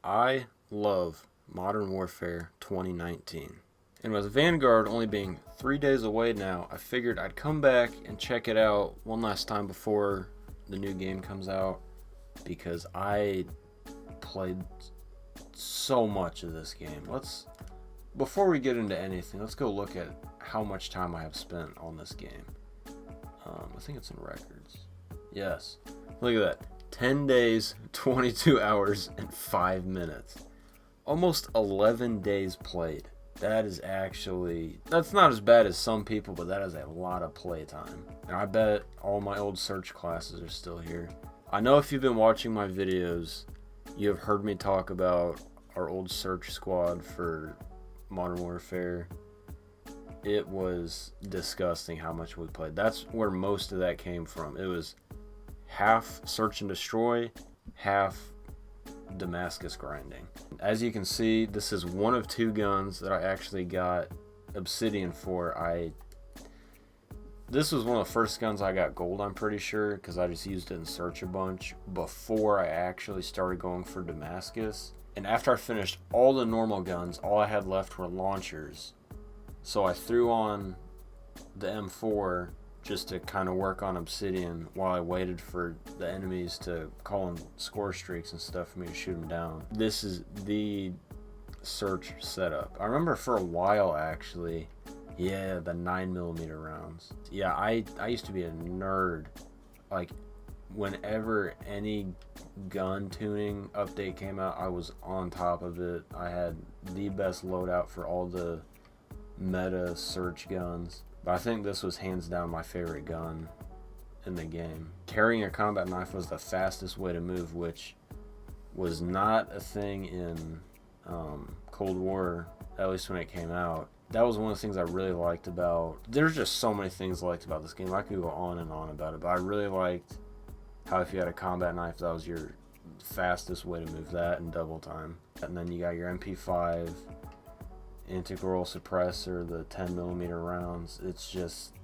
I love Modern Warfare 2019. And with Vanguard only being 3 days away now, I figured I'd come back and check it out one last time before the new game comes out because I played so much of this game. Before we get into anything, let's go look at how much time I have spent on this game. I think it's in records. Yes. Look at that. 10 days, 22 hours, and 5 minutes. Almost 11 days played. That's not as bad as some people, but that is a lot of playtime. And I bet all my old search classes are still here. I know if you've been watching my videos, you have heard me talk about our old search squad for Modern Warfare. It was disgusting how much we played. That's where most of that came from. It was half search and destroy, half Damascus grinding. As you can see, this is one of 2 guns that I actually got obsidian for. This was one of the first guns I got gold, I'm pretty sure, because I just used it in search a bunch before I actually started going for Damascus. And after I finished all the normal guns, all I had left were launchers. So I threw on the M4 just to kind of work on obsidian while I waited for the enemies to call in score streaks and stuff for me to shoot them down. This is the search setup. I remember for a while actually, yeah, the 9mm rounds. Yeah, I used to be a nerd. Like, whenever any gun tuning update came out, I was on top of it. I had the best loadout for all the meta search guns. But I think this was hands down my favorite gun in the game. Carrying a combat knife was the fastest way to move, which was not a thing in Cold War, at least when it came out. That was one of the things I really liked about... There's just so many things I liked about this game. I could go on and on about it, but I really liked how if you had a combat knife, that was your fastest way to move, that in double time. And then you got your MP5... integral suppressor, the 10mm rounds. It's just,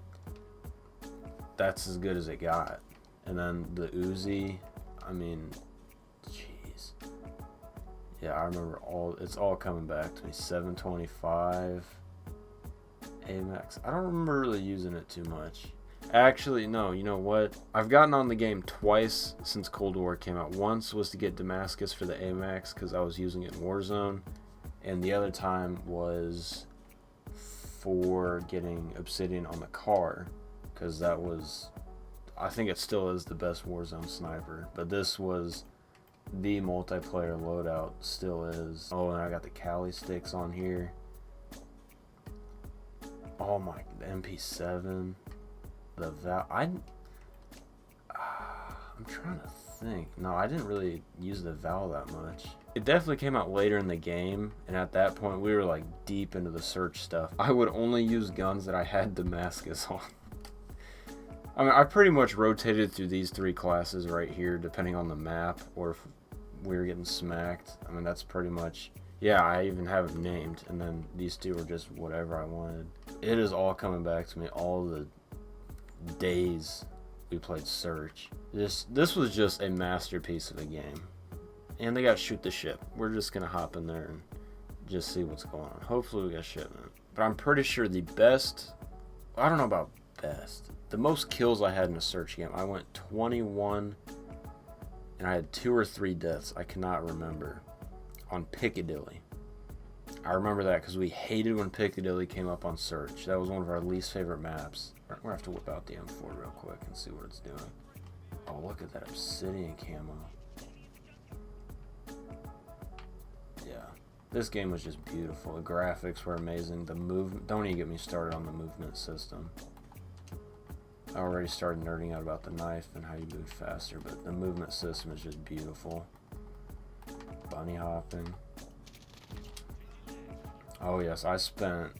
that's as good as it got. And then the Uzi, I mean, jeez. Yeah, I remember it's all coming back to me. 725 AMAX. I don't remember really using it too much. Actually, no, you know what? I've gotten on the game twice since Cold War came out. Once was to get Damascus for the AMAX because I was using it in Warzone. And the other time was for getting obsidian on the car, because that was, I think it still is the best Warzone sniper, but this was the multiplayer loadout, still is. Oh, and I got the Cali sticks on here. Oh my, the MP7, the Val, I'm trying to think. No, I didn't really use the Val that much. It definitely came out later in the game, and at that point we were like deep into the search stuff. I would only use guns that I had Damascus on. I mean, I pretty much rotated through these 3 classes right here, depending on the map, or if we were getting smacked. I mean, that's pretty much, yeah, I even have them named, and then these 2 were just whatever I wanted. It is all coming back to me, all the days we played search. This was just a masterpiece of a game. And they got shoot the ship. We're just gonna hop in there and just see what's going on. Hopefully we got shipment. But I'm pretty sure the best, I don't know about best, the most kills I had in a search game, I went 21 and I had 2 or 3 deaths, I cannot remember, on Piccadilly. I remember that because we hated when Piccadilly came up on search. That was one of our least favorite maps. We're gonna have to whip out the M4 real quick and see what it's doing. Oh, look at that obsidian camo. This game was just beautiful. The graphics were amazing. The movement, don't even get me started on the movement system. I already started nerding out about the knife and how you move faster, but the movement system is just beautiful. Bunny hopping. Oh yes, I spent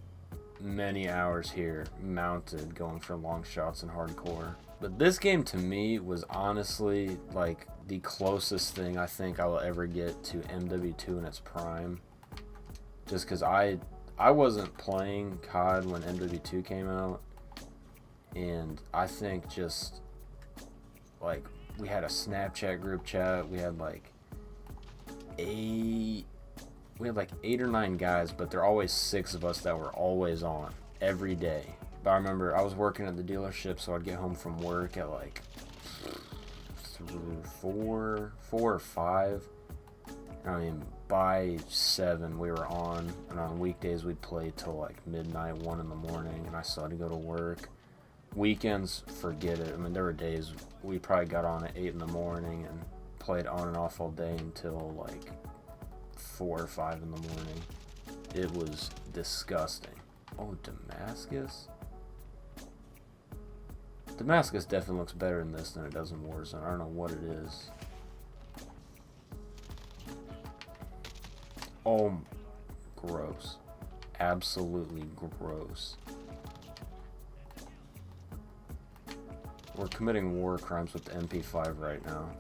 many hours here mounted going for long shots in hardcore. But this game to me was honestly like the closest thing I think I will ever get to MW2 in its prime. Just because I wasn't playing COD when MW2 came out, and I think just like we had a Snapchat group chat, we had like we had like 8 or 9 guys, but there are always 6 of us that were always on every day. But I remember I was working at the dealership, so I'd get home from work at like 4 or 5. I mean, by 7 we were on, and on weekdays we'd play till like midnight, 1 in the morning, and I still had to go to work. Weekends, forget it. I mean, there were days we probably got on at 8 in the morning and played on and off all day until like 4 or 5 in the morning. It was disgusting. Oh, Damascus? Damascus definitely looks better in this than it does in Warzone. I don't know what it is. Oh, gross. Absolutely gross. We're committing war crimes with the MP5 right now.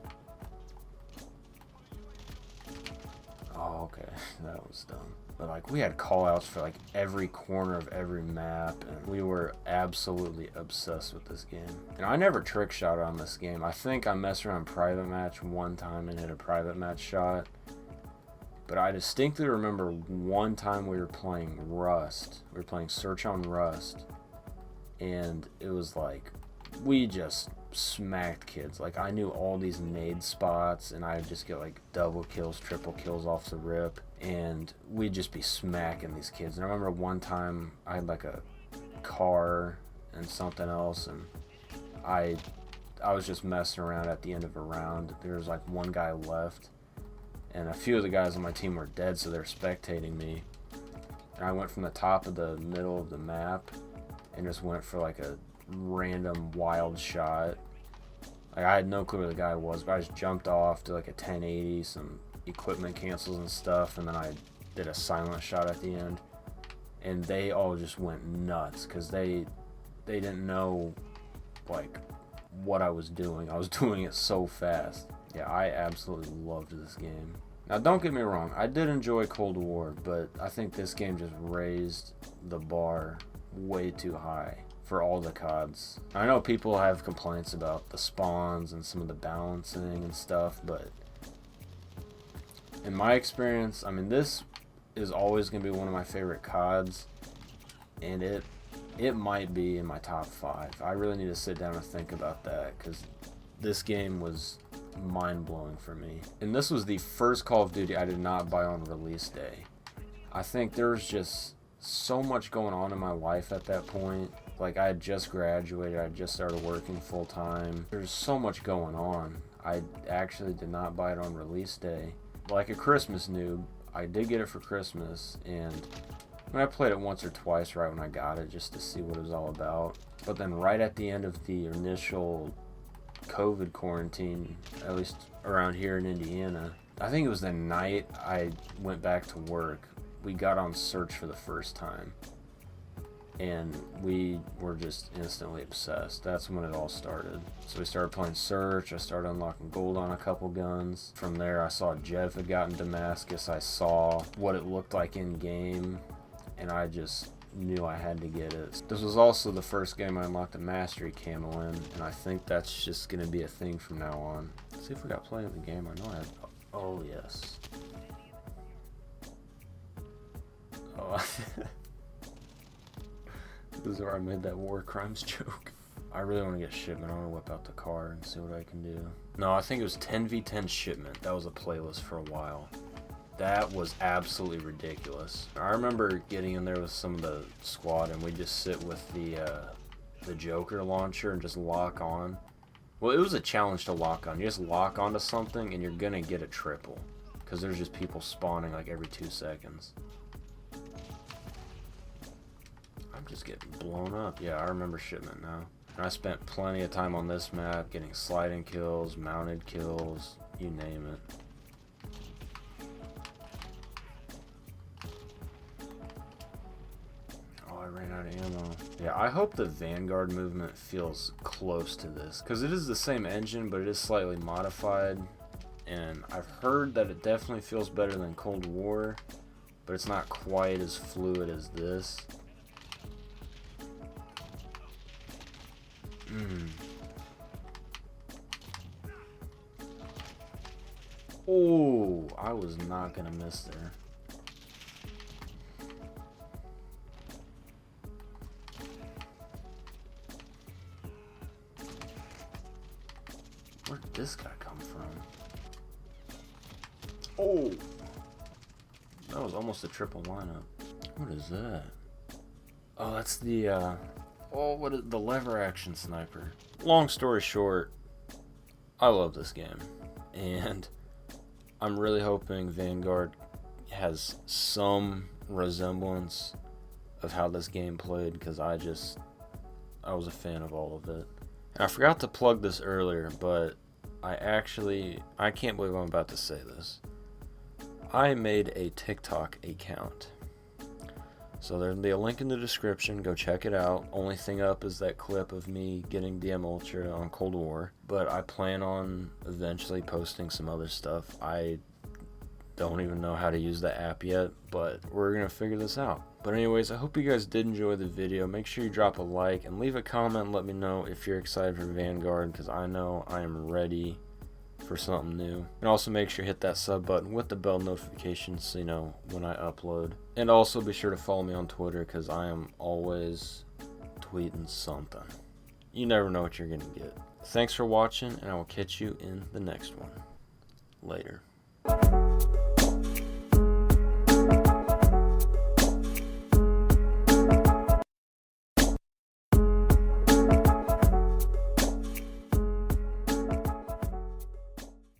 Oh, okay. That was dumb. But like, we had callouts for like every corner of every map, and we were absolutely obsessed with this game. And I never trick shot on this game. I think I messed around private match one time and hit a private match shot. But I distinctly remember one time we were playing Rust. We were playing Search on Rust. And it was like, we just smacked kids. Like, I knew all these nade spots, and I'd just get like double kills, triple kills off the rip. And we'd just be smacking these kids. And I remember one time I had like a car and something else, and I was just messing around at the end of a round. There was like one guy left, and a few of the guys on my team were dead, so they're spectating me. And I went from the top of the middle of the map and just went for like a random wild shot. Like, I had no clue where the guy was, but I just jumped off to like a 1080, some equipment cancels and stuff, and then I did a silent shot at the end. And they all just went nuts because they didn't know like what I was doing. I was doing it so fast. Yeah, I absolutely loved this game. Now, don't get me wrong, I did enjoy Cold War, but I think this game just raised the bar way too high for all the CODs. I know people have complaints about the spawns and some of the balancing and stuff, but in my experience, I mean, this is always going to be one of my favorite CODs, and it might be in my top 5. I really need to sit down and think about that, because this game was mind-blowing for me. And this was the first Call of Duty I did not buy on release day. I think there was just so much going on in my life at that point. Like, I had just graduated, I had just started working full-time. There's so much going on. I actually did not buy it on release day. Like a Christmas noob, I did get it for Christmas, and I played it once or twice right when I got it just to see what it was all about. But then right at the end of the initial COVID quarantine, at least around here in Indiana, I think it was the night I went back to work, we got on Search for the first time, and we were just instantly obsessed. That's when it all started. So we started playing Search. I started unlocking gold on a couple guns. From there, I saw Jeff had gotten Damascus. I saw what it looked like in game, and I just knew I had to get it. This was also the first game I unlocked a mastery camo in, and I think that's just gonna be a thing from now on. Let's see if we got play of the game. I know I have. Oh yes. Oh. This is where I made that war crimes joke. I really want to get shipment. I want to whip out the car and see what I can do. No, I think it was 10v10 shipment. That was a playlist for a while. That was absolutely ridiculous. I remember getting in there with some of the squad, and we'd just sit with the Joker launcher and just lock on. Well, it was a challenge to lock on. You just lock onto something and you're gonna get a triple, because there's just people spawning like every 2 seconds. I'm just getting blown up. Yeah, I remember shipment now. And I spent plenty of time on this map getting sliding kills, mounted kills, you name it. I ran out of ammo. Yeah, I hope the Vanguard movement feels close to this, because it is the same engine, but it is slightly modified, and I've heard that it definitely feels better than Cold War, but it's not quite as fluid as this. Oh, I was not gonna miss there. this guy come from? Oh! That was almost a triple lineup. What is that? Oh, that's the, what is the lever action sniper. Long story short, I love this game. And I'm really hoping Vanguard has some resemblance of how this game played, because I was a fan of all of it. And I forgot to plug this earlier, but I can't believe I'm about to say this. I made a TikTok account. So there'll be a link in the description. Go check it out. Only thing up is that clip of me getting DM Ultra on Cold War. But I plan on eventually posting some other stuff. I don't even know how to use the app yet, but we're going to figure this out. But anyways, I hope you guys did enjoy the video. Make sure you drop a like and leave a comment and let me know if you're excited for Vanguard, because I know I am ready for something new. And also make sure you hit that sub button with the bell notifications so you know when I upload. And also be sure to follow me on Twitter, because I am always tweeting something. You never know what you're going to get. Thanks for watching, and I will catch you in the next one. Later.